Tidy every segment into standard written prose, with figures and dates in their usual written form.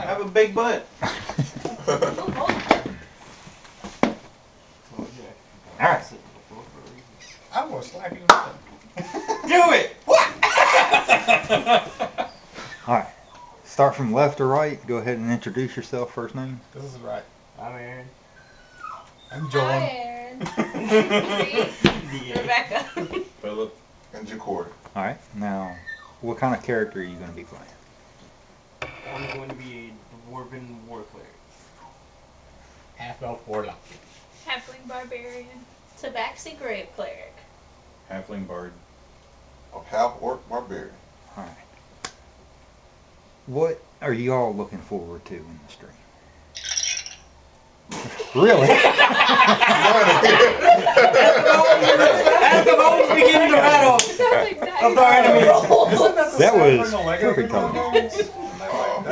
have a big butt. Alright. I'm gonna slap you in the Do it! What? Alright. Start from left to right. Go ahead and introduce yourself, first name. This is right. I'm Aaron. I'm John. Hi, Aaron. Rebecca. Philip. And Jacory. Alright. Now, what kind of character are you going to be playing? I'm going to be a dwarven war cleric. Half-elf warlock. Halfling barbarian. Tabaxi grave cleric. Halfling bard. A half-orc barbarian. Alright. What are you all looking forward to in the stream? Really? As the bones begin to rattle of our enemies. That was perfect timing.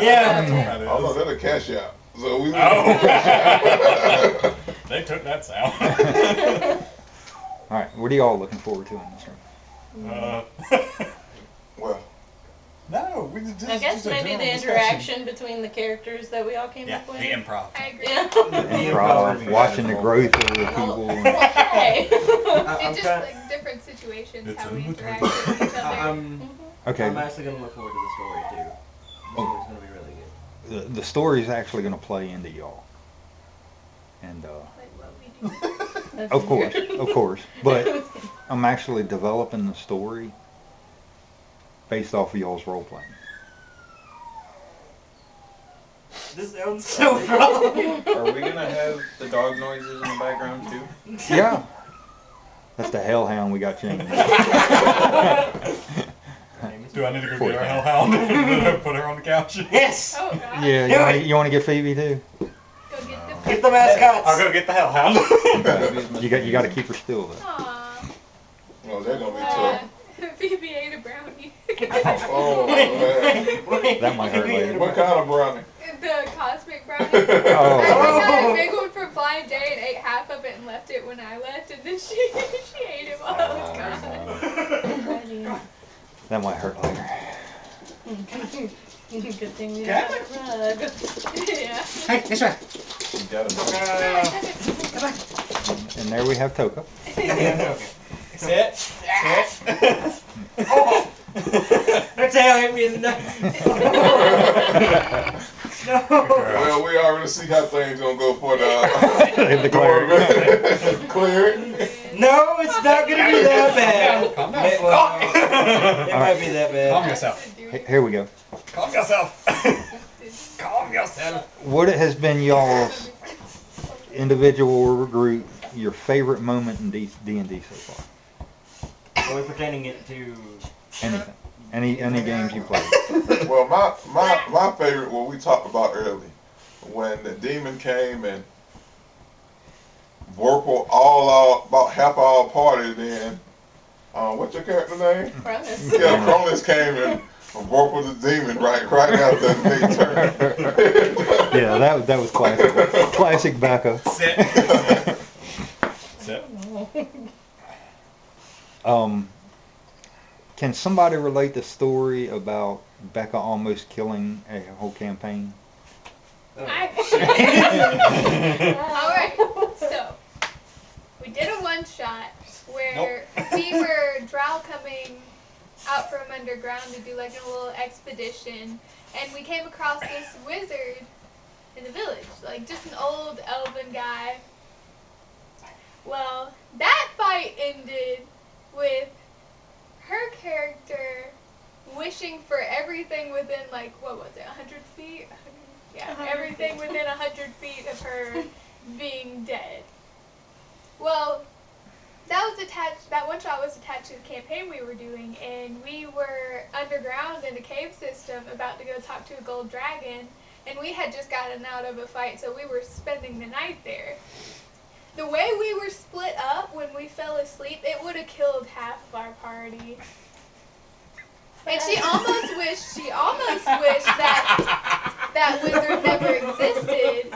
Yeah. Oh, that's a cash out. So we. They took that sound. Alright, what are you all looking forward to in the stream? Well. No, we just. I guess maybe the interaction between the characters that we all came Yeah, up with. the improv. I agree. Yeah. Improv, watching the growth of the people. Hey. And just like different situations, It's how in we the interact title. with each other. I'm Okay, actually going to look forward to the story too. The story's going to be really good. the story is actually going to play into y'all. And, Like what we do. of course. But I'm actually developing the story based off of y'all's role playing. This sounds so wrong. Are we gonna have the dog noises in the background too? Yeah. That's the hellhound we got changed. Do I need to go get our hellhound? Put her on the couch? Yes! Oh god. Yeah, you want to get Phoebe too? Go get the Get the mascots! I'll go get the hellhound. You got to keep her still though. Aww. Oh, they're gonna be tough. Phoebe ate a brownie. Oh man. That might hurt later. What kind of brownie? The cosmic brownie. Oh. I got a big one from Blind Day and ate half of it and left it when I left, and then she ate it while I was gone. That might hurt later. Good thing we have a rug. Yeah. Hey, this way. You got it. And there we have Toka. Sit. Sit. Oh! Her tail hit me in the nuts. No. Well, we already see how things gonna go for the Clear. clear. No, it's not gonna be that bad. Calm down. It might be that Calm bad. yourself. Here we go. Calm yourself. Calm yourself. What has been y'all's individual or group, your favorite moment in D&D so far? Are we pertaining it to... Anything. Any games you played. Well, my favorite, what we talked about earlier, when the demon came and vorpal about half our party. Then, what's your character name? Cronus. Yeah, Cronus came and vorpal the demon right after the big turn. Yeah, that was classic. Classic backup. Sit. Sit. Can somebody relate the story about Becca almost killing a whole campaign? Alright, so we did a one shot where we were drow coming out from underground to do like a little expedition, and we came across this wizard in the village, like just an old elven guy. Well, that fight ended with her character wishing for everything within, like, what was it, 100 feet? Yeah, 100 everything feet. within 100 feet of her being dead. Well, that one shot was attached to the campaign we were doing, and we were underground in a cave system about to go talk to a gold dragon, and we had just gotten out of a fight, so we were spending the night there. The way we were split up when we fell asleep, it would have killed half of our party. And she almost wished that wizard never existed.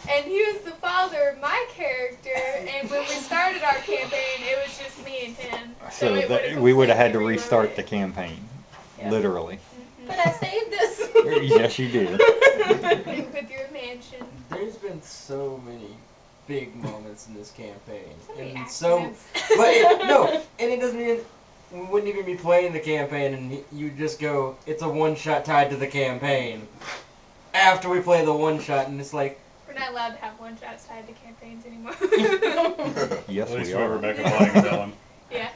And he was the father of my character, and when we started our campaign, it was just me and him. So it would've we would have had to completely restart rewrote the it. campaign. Yep. Literally. But I saved us. Yes, you did. With your mansion. There's been so many big moments in this campaign, Many and so, accidents. but and it doesn't even. We wouldn't even be playing the campaign, and you just go, it's a one-shot tied to the campaign. After we play the one-shot, and it's like, We're not allowed to have one shots tied to campaigns anymore. Yes, At least we we are. Rebecca playing Dylan. Yeah.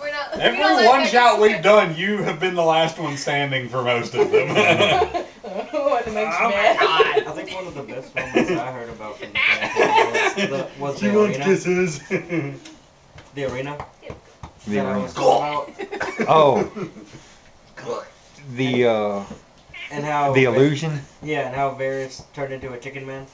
We're not. we Every don't let one Megan shot play. we've done, you have been the last one standing for most of them. What makes oh you mad? my god! I think one of the best moments I heard about from the campaign was the arena. kisses. The arena. The that I arena. was talking about. Oh, the And how the illusion. Yeah, and how Varys turned into a chicken man.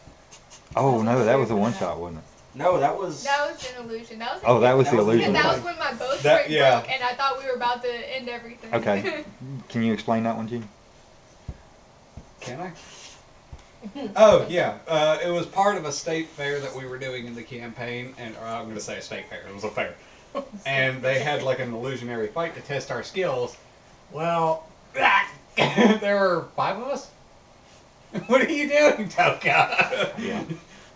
Oh no, that was a one shot, wasn't it? No, that was. That was an illusion. That was. Oh, that was the That was- illusion. Because that was when my bowstring That- yeah. broke, and I thought we were about to end everything. Okay. Can you explain that one, Gene? Can I? Oh yeah, it was part of a state fair that we were doing in the campaign, and or I'm going to say a state fair. It was a fair, and they had like an illusionary fight to test our skills. Well, there were 5 of us. What are you doing, Toka? Yeah.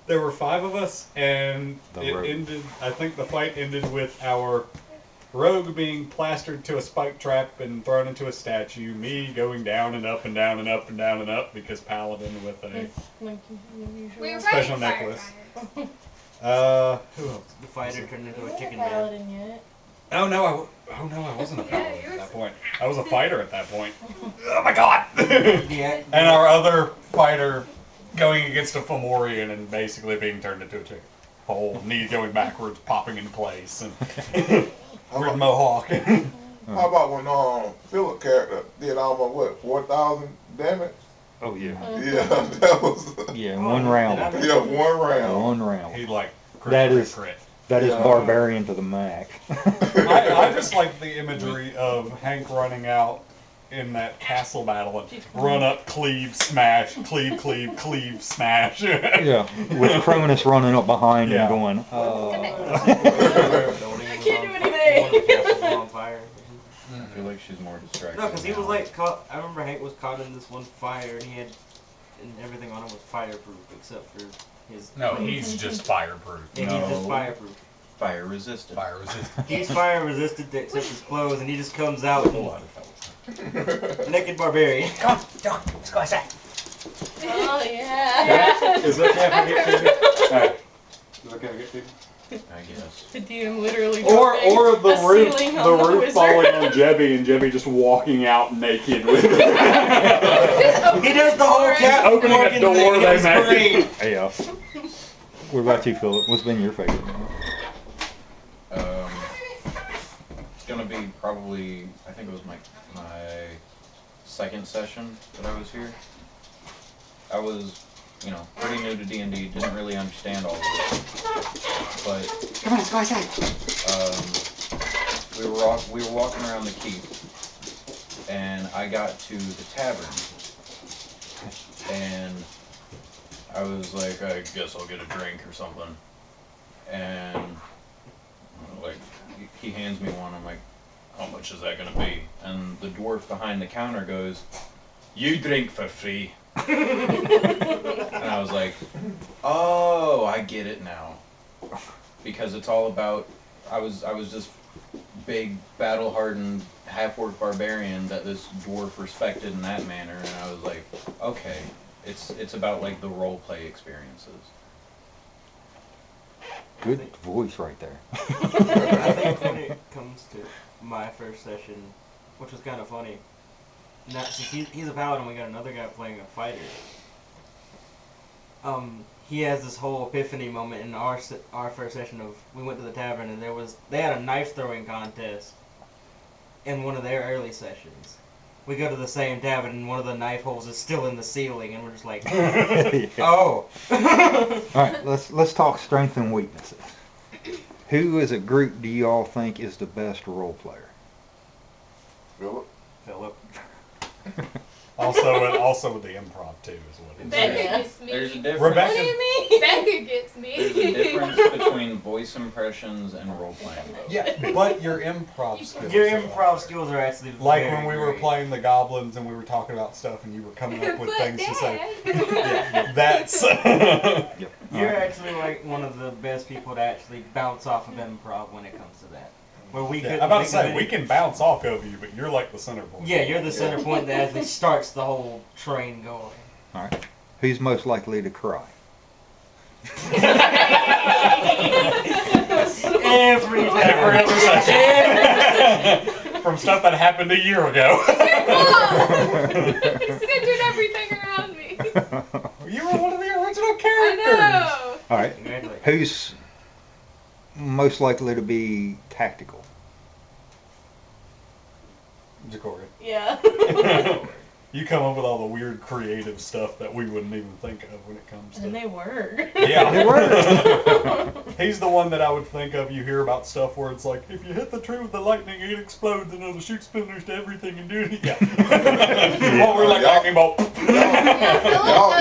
There were 5 of us, and The it rogue. ended. I think the fight ended with our rogue being plastered to a spike trap and thrown into a statue. Me going down and up and down and up and down and up because paladin with a Like usual. We were Special fighting necklace. firefighters. who else? The fighter turned into a You're chicken not man. paladin yet. Oh no, I wasn't a Yeah, paladin you at were that point. I was a fighter at that point. Oh my god! Yeah. And our other fighter going against a Fomorian and basically being turned into a chicken. Whole knee going backwards, popping into place, and weird mohawk. How about when Philip character did almost what 4,000 damage? Oh yeah. Yeah, that was Yeah, in one round. yeah 1 round. One round. He like crit, That crit, is- crit. That is Yeah. barbarian to the max. I just like the imagery of Hank running out in that castle battle and run up, cleave, smash, cleave, cleave, cleave, smash. Yeah, with Cronus running up behind Yeah. and going, I can't do anything. The castle was on fire. I feel like she's more distracted. No, because he now. was like caught. I remember Hank was caught in this one fire, and he had, and everything on him was fireproof except for his. No, he's just fireproof. Yeah, he's just No. fireproof. Fire resistant. Fire resistant. He's fire resistant except his clothes, and he just comes out A lot of fellas. naked barbarian. Oh yeah. Is that gonna get to you? Alright. Is that gonna get to you? I guess. The DM literally Or dropping the a roof ceiling on the roof wizard. falling on Jebby and Jebby just walking out naked with He does the whole cat Opening a walking door thing. they It's made. great. yeah. What about you, Philip? What's been your favorite? It's gonna be probably, I think it was my second session that I was here. I was, pretty new to D&D, didn't really understand all of it. But Come on, let's go outside. we were walking around the keep, and I got to the tavern, and I was like, I guess I'll get a drink or something, and like he hands me one. I'm like, how much is that gonna be? And the dwarf behind the counter goes, you drink for free. And I was like, oh, I get it now. Because it's all about, I was just big, battle-hardened, half-orc barbarian that this dwarf respected in that manner, and I was like, okay, it's about like the role-play experiences. Good voice right there. I think when it comes to my first session, which was kind of funny, since he's a paladin, we got another guy playing a fighter. He has this whole epiphany moment in our first session of, we went to the tavern and they had a knife throwing contest in one of their early sessions. We go to the same tavern and one of the knife holes is still in the ceiling and we're just like, oh. Alright, let's talk strengths and weaknesses. Who as a group do you all think is the best role player? Philip. Philip. Also with the improv too is what it is. Becca Yeah. gets me. There's a difference. What Rebecca. do you mean? Becca gets me. There's a difference between voice impressions and role playing. Though. Yeah, but your improv skills. Your are improv like- skills are actually Like very when we were great. playing the goblins and we were talking about stuff and you were coming up with But things to say. Dad. That's. Yep. You're actually like one of the best people to actually bounce off of improv when it comes to that. Where we Yeah, couldn't I'm about to think of say, we any- can bounce off of you, but you're like the center point. Yeah, you're the center point that actually starts the whole train going. All right. Who's most likely to cry? Every Every time. other session. From stuff that happened a year ago. He's centered everything around me. You were one of the original I characters. know. All right. Congratulations. Who's most likely to be tactical? Jacory. Yeah. You come up with all the weird creative stuff that we wouldn't even think of when it comes And to. they work. Yeah. They work. He's the one that I would think of. You hear about stuff where it's like, if you hit the tree with the lightning, it explodes and it'll shoot spinners to everything and do it. Yeah. What we're like talking about.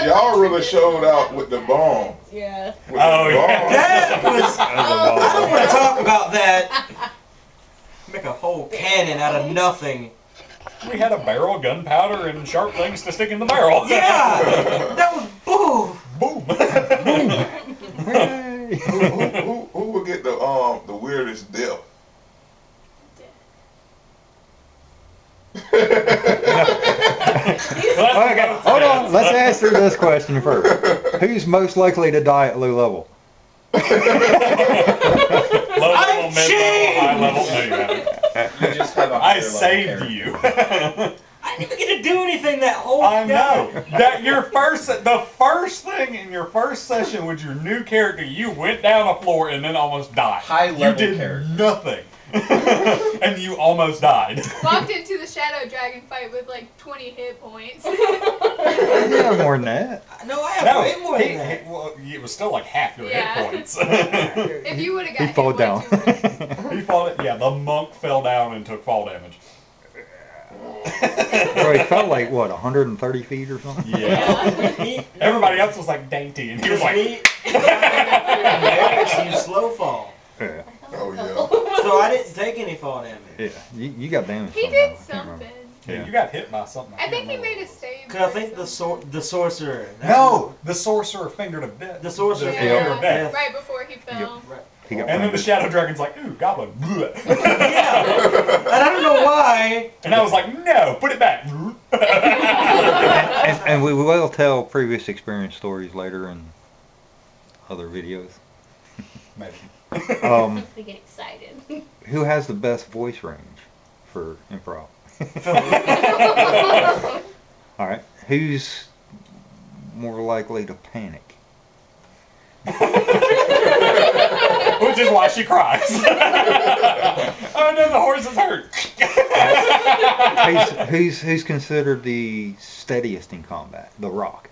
Y'all really showed out with the bomb. Yeah. With the Oh, yeah. bomb. That was. I don't want to Oh. talk about that. Make a whole cannon out of nothing. We had a barrel, gunpowder, and sharp things to stick in the barrel. Yeah! That was boom! Boom. Hooray. Who will get the weirdest death? Okay, hold on. Let's answer this question first. Who's most likely to die at low level? Low level, mid cheating! level, high level. No, you haven't. You just have a I higher level saved character. you. I didn't even get to do anything that whole I know time. that the first thing in your first session with your new character, you went down a floor and then almost died. High You level did character. nothing, and you almost died. Walked into the Shadow Dragon fight with like 20 hit points. You have more than that. No, I have No, way more than that. well, it was still like half your Yeah. hit points. If you would have got He hit fall by down. 2 points. He fell. Yeah, the monk fell down and took fall damage. Bro, he felt like, what, 130 feet or something? Yeah. Everybody else was like dainty, and he was like, You slow fall. Yeah. Oh yeah. So I didn't take any fall damage. Yeah. You got damaged. He somehow. did I can't remember. something. yeah, you got hit by something. I think he can't made a remember save. Cause I think the sorcerer. No, the sorcerer fingered of death. The sorcerer finger Yeah, of death. right before he fell. He got And then the wounded. shadow dragon's like, ooh, goblin. Bleh. Yeah. And I don't know why. And I was like, no, put it back. And we will tell previous experience stories later in other videos. Maybe. They get excited. Who has the best voice range for improv? All right. Who's more likely to panic? Which is why she cries. Oh no, the horse is hurt. Who's considered the steadiest in combat? The Rock.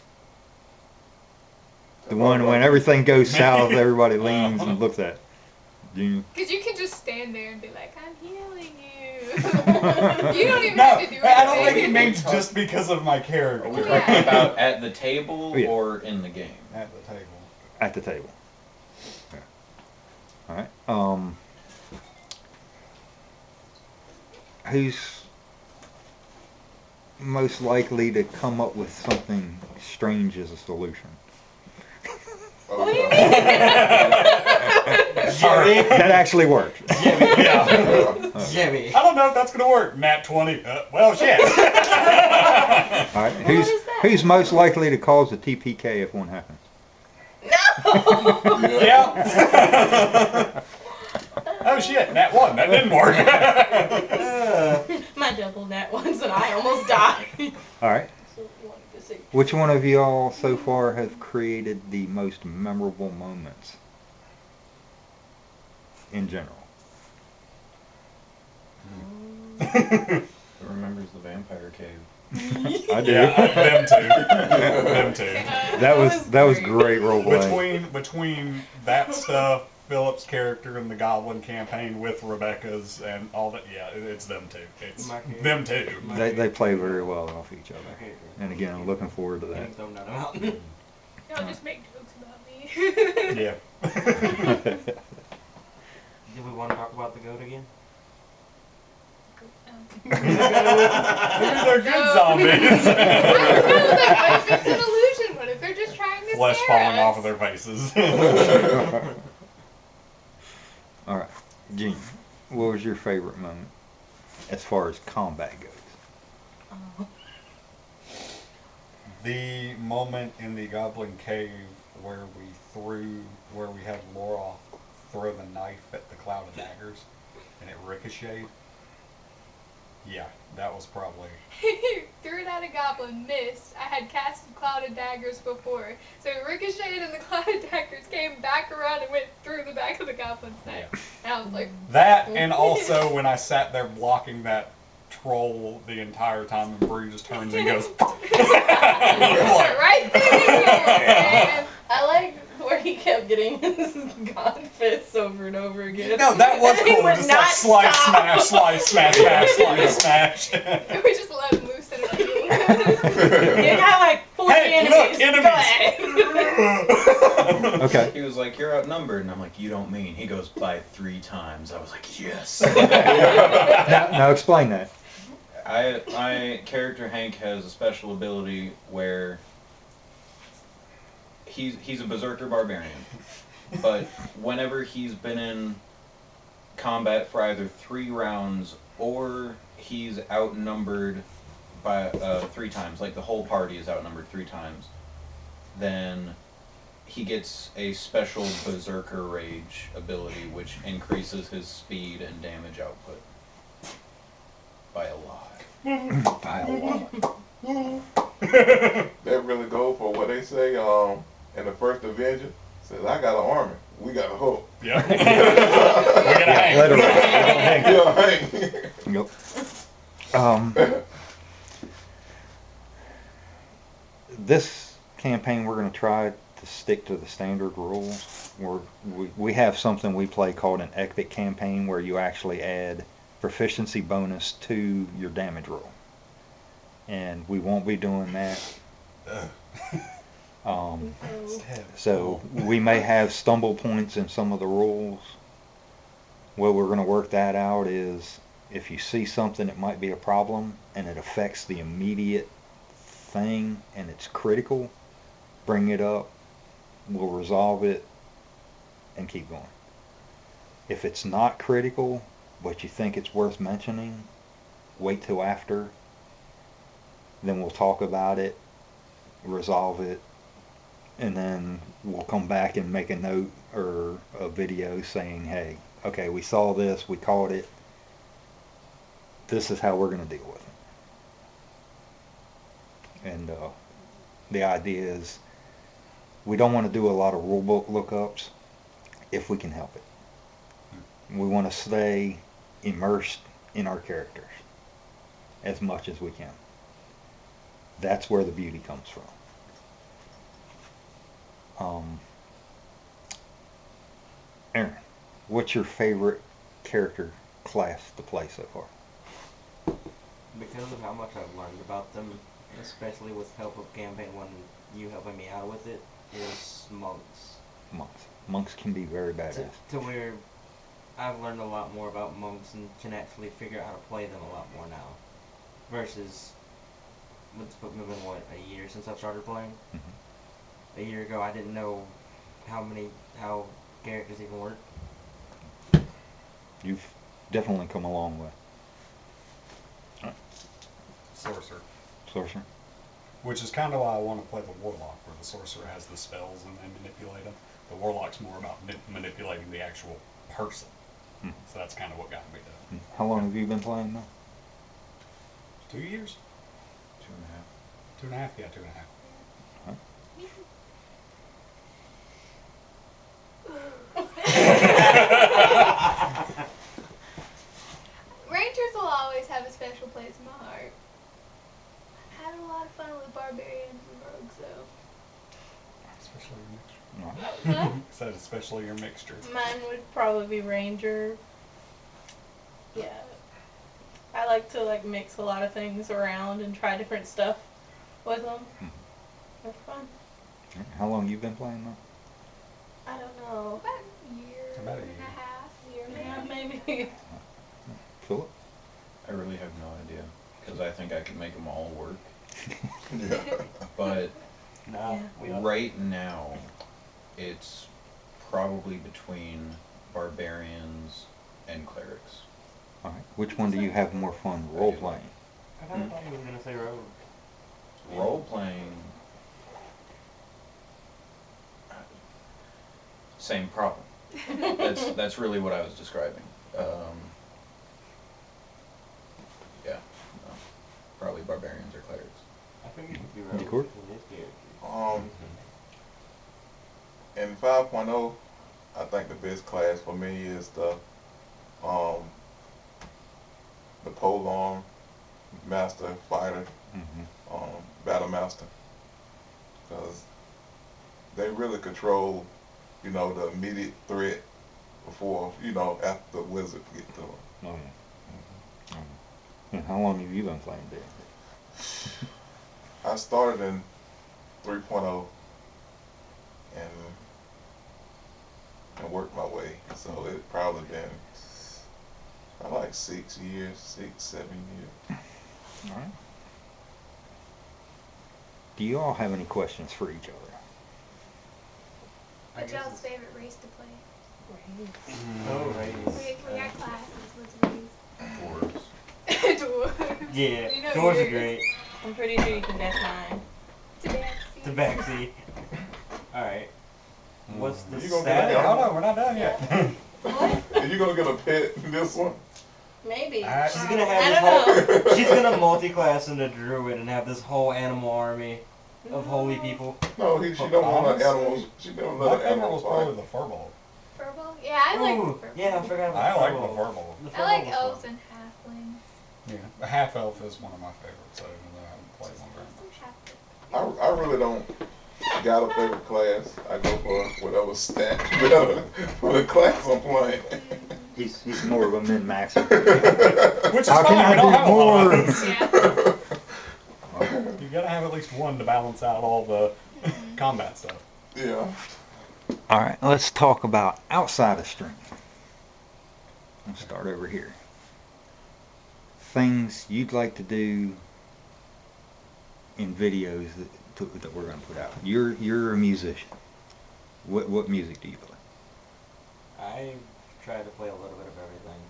The one when everything goes south, everybody leans and looks at. You. Because you can just stand there and be like, I'm healing you. You don't even No, have to do anything. I don't think it means just because of my character. Are we Yeah. talking about at the table Yeah. or in the game? At the table. At the table. Yeah. All right. Who's most likely to come up with something strange as a solution? Oh, do you yeah. Jimmy. That actually works. Yeah. Jimmy. I don't know if that's gonna work. Nat 20. Well, shit. All right. What is that? Who's most likely to cause a TPK if one happens? Yeah. Oh shit, Nat 1. That didn't work. My double nat once and I almost died. All right. So you wanted to see. Which one of y'all so far have created the most memorable moments in general? Who remembers the vampire cave? I do. Yeah, them two. Them two. That was great role playing. Between that stuff Philip's character in the Goblin campaign with Rebecca's and all that. Yeah, it's them two. It's them two. They play very well off each other. Okay. And again, I'm looking forward to that. Getting thrown out of Y'all just make jokes about me. Yeah. Do we want to talk about the goat again? Maybe they're good zombies. What if it's an illusion? What if they're just trying to Flesh scare falling us? off of their faces. All right, Gene, what was your favorite moment as far as combat goes? The moment in the Goblin Cave where we had Laura throw the knife at the cloud of daggers and it ricocheted. Yeah, that was probably. Threw it at a goblin, missed. I had casted Cloud of Daggers before. So it ricocheted and the Cloud of Daggers came back around and went through the back of the goblin's neck. And I was like... That, and also when I sat there blocking that troll the entire time and Bree just turns and goes... right there! I like where he kept getting his god fists over and over again. No, that was And he cool. would Just not like slice, stop. smash, slice, smash, smash, slice, smash. And we just let him loose in a field. You got like 40 Hey, enemies. look, Go ahead. Okay. He was like, "You're outnumbered," and I'm like, "You don't mean?" He goes, "By 3 times." I was like, "Yes." Now explain that. My character Hank has a special ability where he's a berserker barbarian, but whenever he's been in combat for either 3 rounds or he's outnumbered by 3 times, like the whole party is outnumbered 3 times, then he gets a special berserker rage ability which increases his speed and damage output by a lot. By a lot. They really go for what they say in the first Avenger. Says, I got an army. We got a hook. Yeah. Yeah, let her ride. Yeah, Yep. This campaign, we're going to try to stick to the standard rules. We have something we play called an epic campaign where you actually add proficiency bonus to your damage roll. And we won't be doing that. So we may have stumble points in some of the rules. What we're going to work that out is if you see something that might be a problem and it affects the immediate thing and it's critical, bring it up, we'll resolve it and keep going. If it's not critical but you think it's worth mentioning, wait till after, then we'll talk about it, resolve it, and then we'll come back and make a note or a video saying, hey, okay, we saw this, we caught it, this is how we're going to deal with it. And the idea is we don't want to do a lot of rulebook lookups if we can help it. We want to stay immersed in our characters as much as we can. That's where the beauty comes from. Aaron, what's your favorite character class to play so far? Because of how much I've learned about them, especially with help of campaign when you helping me out with it, is monks. Monks can be very badass. To where I've learned a lot more about monks and can actually figure out how to play them a lot more now. Versus, it's been what, a year since I've started playing? Mm-hmm. A year ago I didn't know how characters even work. You've definitely come a long way. Sorcerer. Sorcerer? Which is kind of why I want to play the Warlock, where the Sorcerer has the spells and they manipulate them. The Warlock's more about manipulating the actual person. So that's kind of what got me to. How long have you been playing now? 2 years? 2.5. 2.5? Yeah, 2.5. Rangers will always have a special place in my heart. I've had a lot of fun with barbarians and rogues, though. Especially your next. Huh? Said especially your mixture. Mine would probably be Ranger. Yeah. I like to like mix a lot of things around and try different stuff with them. They're fun. How long you been playing now? I don't know. About a year About a and year. a half. Yeah, maybe. Philip? I really have no idea because I think I could make them all work. Yeah. But Nah, Yeah. we don't. right now, it's probably between barbarians and clerics. All right. Which one do you have more fun role playing? I kind of thought you were gonna say rogue. Role playing, same problem. That's really what I was describing. Yeah, no, probably barbarians or clerics. I figured you'd be rogue Of course. with this character. In 5.0, I think the best class for me is the polearm master fighter, battle master, because they really control, the immediate threat before, after the wizard get to them. Oh yeah. And how long have you been playing D&D? I started in 3.0 and worked my way, so it probably been like 6 years, 6, 7 years. All right. Do you all have any questions for each other? What's y'all's favorite race to play? Oh, right. We got classes. What's Dwarves. race? Dwarves. Yeah, You know doors are yours. great. I'm pretty sure you can guess mine. Tabaxi. Tabaxi. Alright. What's the You gonna get stat? a Oh no, we're not done yet. What? Are you gonna get a pet in this one? Maybe. She's gonna I have don't this know. whole. She's gonna multi-class into druid and have this whole animal army of holy people. No, she don't want Honestly, animals. She don't My let favorite animals was probably fight. the furball. Purple? Yeah, I like Ooh, purple. yeah, I forgot about I the like the furball. furball. The I like furball was elves fun. and halflings. Yeah, the half elf is one of my favorites, even though I haven't played one very Some much. halflings. I really don't got a favorite class. I go for whatever stat better for the class I'm playing. He's more of a min-maxer. Which is How can fine, I we don't do have a lot of more? those. Yeah. You gotta have at least one to balance out all the combat stuff. Yeah. All right, let's talk about outside of streaming. Let's start over here. Things you'd like to do in videos that we're going to put out. You're a musician. What music do you play? I try to play a little bit of everything.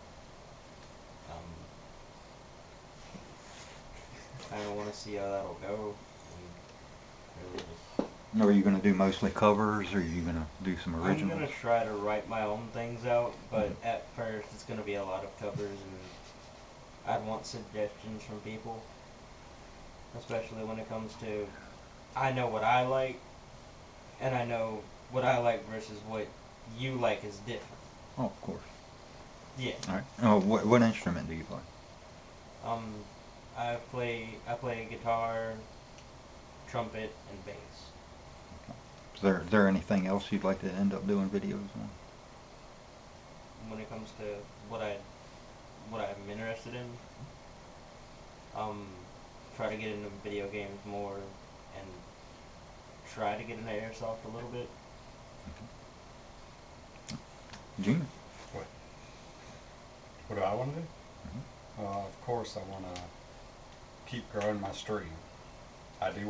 I don't want to see how that'll go. And really just, Are you going to do mostly covers, or are you going to do some I'm originals? gonna try to write my own things out, but at first it's gonna be a lot of covers, and I'd want suggestions from people, especially when it comes to I know what I like, and I know what I like versus what you like is different. Oh, of course. Yeah. All right. Oh, what instrument do you play? I play guitar, trumpet, and bass. Is there anything else you'd like to end up doing videos on? When it comes to what I'm interested in, try to get into video games more, and try to get into airsoft a little bit. Junior? What do I want to do? Of course, I want to keep growing my stream. I do